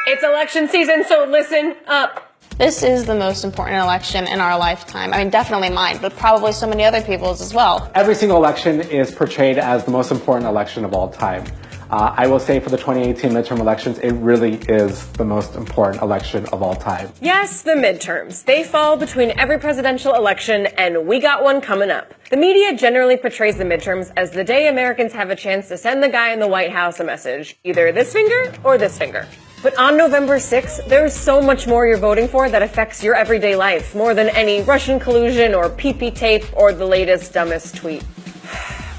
It's election season, so listen up. This is the most important election in our lifetime. I mean, definitely mine, but probably so many other people's as well. Every single election is portrayed as the most important election of all time. I will say for the 2018 midterm elections, it really is the most important election of all time. Yes, the midterms. They fall between every presidential election, and we got one coming up. The media generally portrays the midterms as the day Americans have a chance to send the guy in the White House a message, either this finger or this finger. But on November 6th, there's so much more you're voting for that affects your everyday life, more than any Russian collusion or PP tape or the latest dumbest tweet.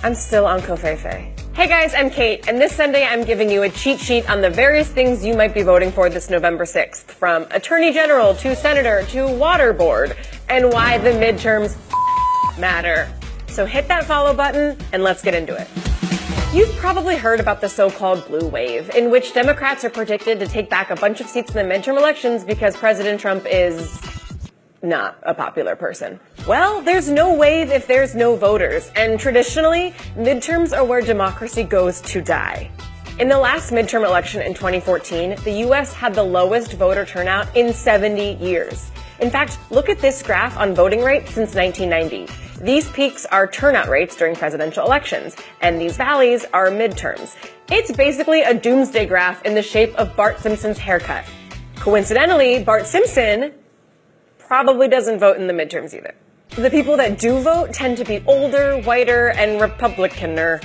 I'm still on Covfefe. Hey guys, I'm Kate, and this Sunday I'm giving you a cheat sheet on the various things you might be voting for this November 6th, from Attorney General to Senator to Water Board, and why the midterms matter. So hit that follow button and let's get into it. You've probably heard about the so-called blue wave, in which Democrats are predicted to take back a bunch of seats in the midterm elections because President Trump is not a popular person. Well, there's no wave if there's no voters, and traditionally, midterms are where democracy goes to die. In the last midterm election in 2014, the US had the lowest voter turnout in 70 years. In fact, look at this graph on voting rates since 1990. These peaks are turnout rates during presidential elections, and these valleys are midterms. It's basically a doomsday graph in the shape of Bart Simpson's haircut. Coincidentally, Bart Simpson probably doesn't vote in the midterms either. The people that do vote tend to be older, whiter, and Republicaner.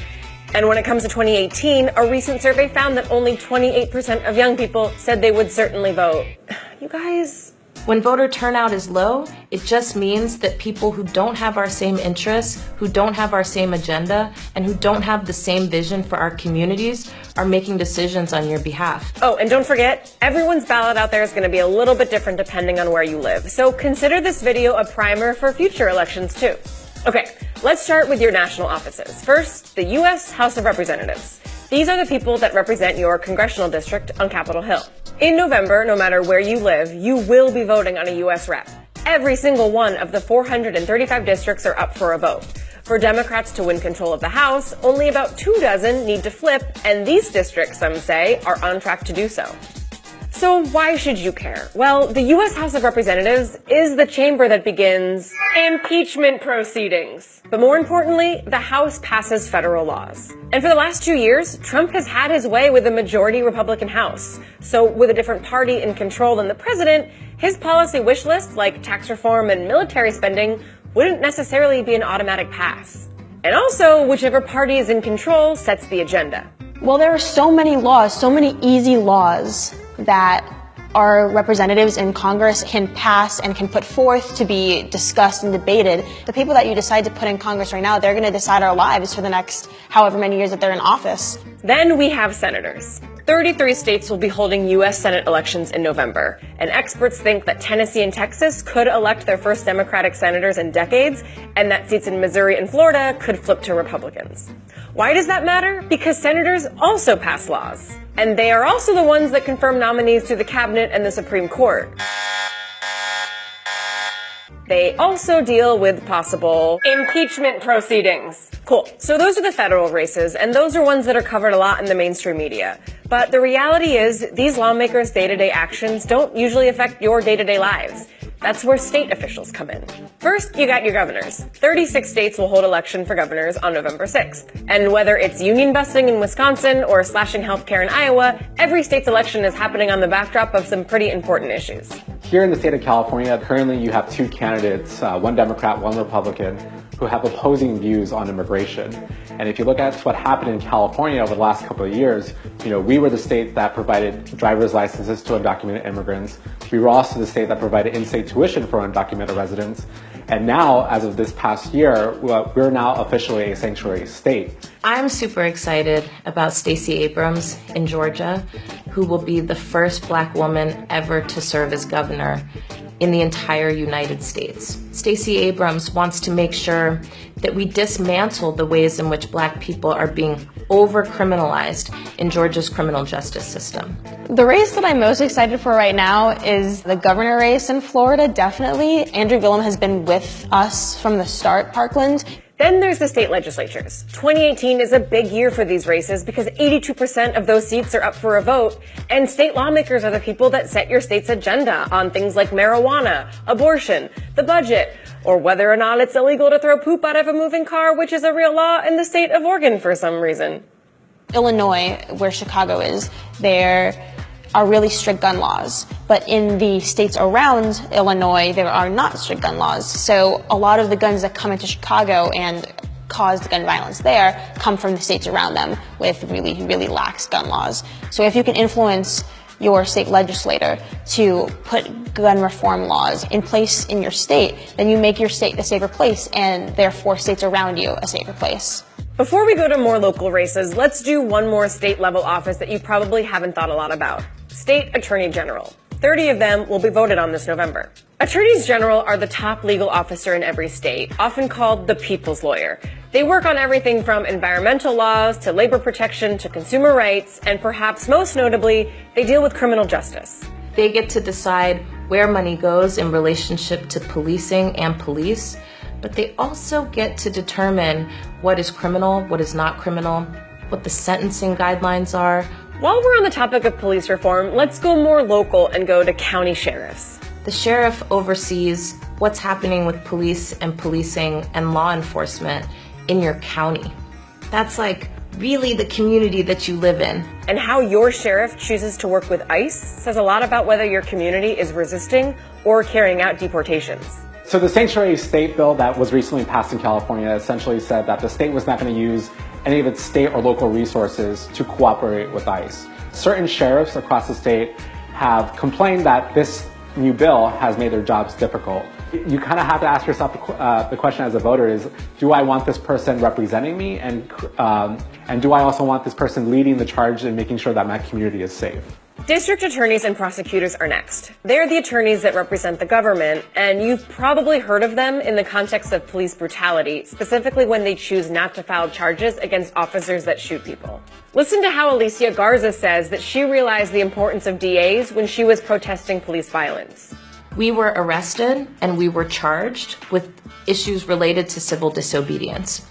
And when it comes to 2018, a recent survey found that only 28% of young people said they would certainly vote. You guys... When voter turnout is low, it just means that people who don't have our same interests, who don't have our same agenda, and who don't have the same vision for our communities are making decisions on your behalf. Oh, and don't forget, everyone's ballot out there is going to be a little bit different depending on where you live. So consider this video a primer for future elections too. Okay, let's start with your national offices. First, the U.S. House of Representatives. These are the people that represent your congressional district on Capitol Hill. In November, no matter where you live, you will be voting on a U.S. rep. Every single one of the 435 districts are up for a vote. For Democrats to win control of the House, only about 24 need to flip, and these districts, some say, are on track to do so. So why should you care? Well, the U.S. House of Representatives is the chamber that begins impeachment proceedings. But more importantly, the House passes federal laws. And for the last 2 years, Trump has had his way with a majority Republican House. So with a different party in control than the president, his policy wish lists like tax reform and military spending wouldn't necessarily be an automatic pass. And also, whichever party is in control sets the agenda. Well, there are so many laws, so many easy laws that our representatives in Congress can pass and can put forth to be discussed and debated. The people that you decide to put in Congress right now, they're going to decide our lives for the next however many years that they're in office. Then we have senators. 33 states will be holding U.S. Senate elections in November, and experts think that Tennessee and Texas could elect their first Democratic senators in decades, and that seats in Missouri and Florida could flip to Republicans. Why does that matter? Because senators also pass laws, and they are also the ones that confirm nominees to the cabinet and the Supreme Court. They also deal with possible impeachment proceedings. Cool. So those are the federal races, and those are ones that are covered a lot in the mainstream media. But the reality is, these lawmakers' day-to-day actions don't usually affect your day-to-day lives. That's where state officials come in. First, you got your governors. 36 states will hold election for governors on November 6th. And whether it's union busting in Wisconsin or slashing healthcare in Iowa, every state's election is happening on the backdrop of some pretty important issues. Here in the state of California, currently you have two candidates, one Democrat, one Republican, who have opposing views on immigration. And if you look at what happened in California over the last couple of years, we were the state that provided driver's licenses to undocumented immigrants. We were also the state that provided in-state tuition for undocumented residents. And now, as of this past year, we're now officially a sanctuary state. I'm super excited about Stacey Abrams in Georgia, who will be the first Black woman ever to serve as governor in the entire United States. Stacey Abrams wants to make sure that we dismantle the ways in which Black people are being over-criminalized in Georgia's criminal justice system. The race that I'm most excited for right now is the governor race in Florida, definitely. Andrew Gillum has been with us from the start, Parkland. Then there's the state legislatures. 2018 is a big year for these races because 82% of those seats are up for a vote, and state lawmakers are the people that set your state's agenda on things like marijuana, abortion, the budget, or whether or not it's illegal to throw poop out of a moving car, which is a real law in the state of Oregon for some reason. Illinois, where Chicago is, there are really strict gun laws. But in the states around Illinois, there are not strict gun laws. So a lot of the guns that come into Chicago and cause the gun violence there come from the states around them with really, really lax gun laws. So if you can influence your state legislator to put gun reform laws in place in your state, then you make your state a safer place and therefore states around you a safer place. Before we go to more local races, let's do one more state-level office that you probably haven't thought a lot about. State Attorney General. 30 of them will be voted on this November. Attorneys General are the top legal officer in every state, often called the people's lawyer. They work on everything from environmental laws to labor protection to consumer rights, and perhaps most notably, they deal with criminal justice. They get to decide where money goes in relationship to policing and police, but they also get to determine what is criminal, what is not criminal, what the sentencing guidelines are. While we're on the topic of police reform, let's go more local and go to county sheriffs. The sheriff oversees what's happening with police and policing and law enforcement in your county. That's like really the community that you live in. And how your sheriff chooses to work with ICE says a lot about whether your community is resisting or carrying out deportations. So the sanctuary state bill that was recently passed in California essentially said that the state was not going to use any of its state or local resources to cooperate with ICE. Certain sheriffs across the state have complained that this new bill has made their jobs difficult. You kind of have to ask yourself the question as a voter is, do I want this person representing me? And do I also want this person leading the charge and making sure that my community is safe? District attorneys and prosecutors are next. They're the attorneys that represent the government, and you've probably heard of them in the context of police brutality, specifically when they choose not to file charges against officers that shoot people. Listen to how Alicia Garza says that she realized the importance of DAs when she was protesting police violence. We were arrested and we were charged with issues related to civil disobedience.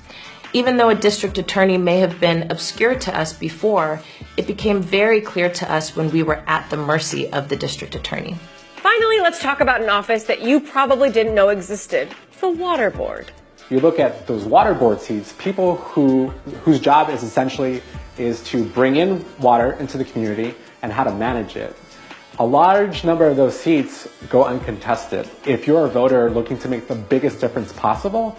Even though a district attorney may have been obscure to us before, it became very clear to us when we were at the mercy of the district attorney. Finally, let's talk about an office that you probably didn't know existed, the water board. You look at those water board seats, people whose job is essentially to bring in water into the community and how to manage it. A large number of those seats go uncontested. If you're a voter looking to make the biggest difference possible,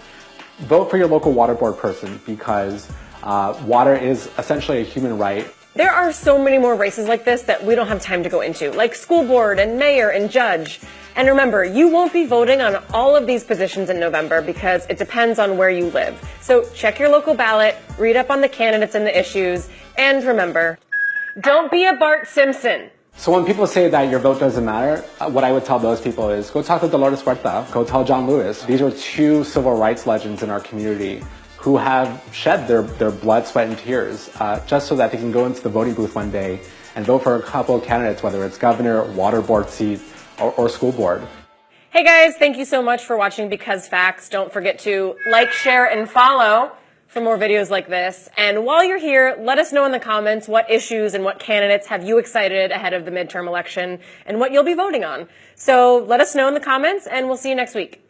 vote for your local water board person because water is essentially a human right. There are so many more races like this that we don't have time to go into, like school board and mayor and judge. And remember, you won't be voting on all of these positions in November because it depends on where you live. So check your local ballot, read up on the candidates and the issues, and remember, don't be a Bart Simpson. So when people say that your vote doesn't matter, what I would tell those people is go talk to Dolores Huerta, go tell John Lewis. These are two civil rights legends in our community who have shed their blood, sweat, and tears just so that they can go into the voting booth one day and vote for a couple of candidates, whether it's governor, water board seat, or school board. Hey guys, thank you so much for watching Because Facts. Don't forget to like, share, and follow for more videos like this. And while you're here, let us know in the comments what issues and what candidates have you excited ahead of the midterm election and what you'll be voting on. So let us know in the comments, and we'll see you next week.